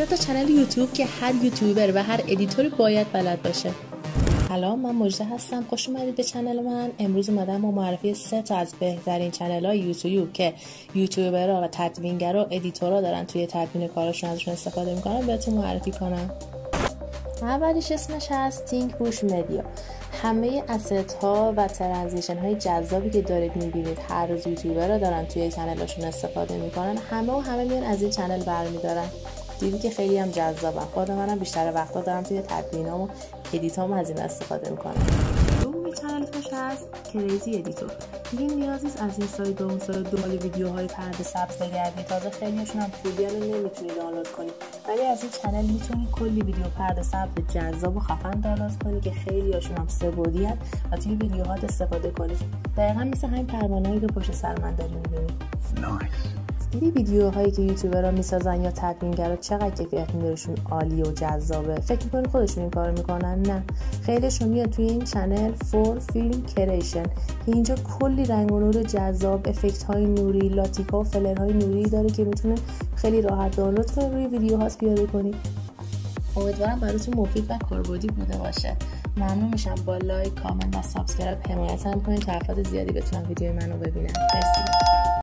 تا چنل یوتیوب که هر یوتیوبر و هر ادیتوری باید بلد باشه. سلام، من مژده هستم. خوش اومدید به چنل من. امروز اومدم با معرفی 3 تا از بهترین چنل‌های یوتیوب که یوتیوبرها و تدوینگرا و ادیتورها دارن توی تدوین کاراشون ازشون استفاده میکنن بهتون معرفی کنم. اولیش اسمش هست تینک پوش مدیا. همه اسست ها و ترانزیشن های جذابی که دارید میبینید هر روز یوتیوبرها دارن توی چنلاشون استفاده میکنن، همه میان از این چنل برمیدارن. دیدی که خیلی هم جذابن. خود منم بیشتر وقتا دارم توی تدوینام و ادیتام از این استفاده میکنم. دومی چنلش هست کریزی ادیتور. دیگه نیازی نیست از این سایت به اون سایت دنبال ویدیوهای پرده ثبت بگردید. تازه خیلیشون هم پولیان رو نمیتونید دانلود کنید، ولی از این چنل میتونید کلی ویدیو پرده ثبت جذاب و خفن دانلود کنید که خیلیاشون هم سه‌بعدی هست و توی ویدیوهات استفاده کنید. دقیقاً مثل همین پروانه‌ای که پشت سر من دارید می‌بینید. نایس. دیدی ویدیوهایی که یوتیوبرها میسازن یا تدوینگرا چقدر کیفیت میدارشون عالی و جذابه؟ فکر میکنی خودشون این کارو میکنن؟ نه، خیلیشون میاد توی این چنل فور فیلم کریشن که اینجا کلی رنگ و نور جذاب، افکت های نوری، لاتیکا و فلر های نوری داره که میتونه خیلی راحت دانلود کنی روی ویدیوهات پیاده کنی. امیدوارم براتون مفید و کاربردی بوده باشه. ممنون میشم با لایک، کامنت و سابسکرایب حمایتم کنید تا افراد زیادی بتونن ویدیوی منو ببینن. مرسی.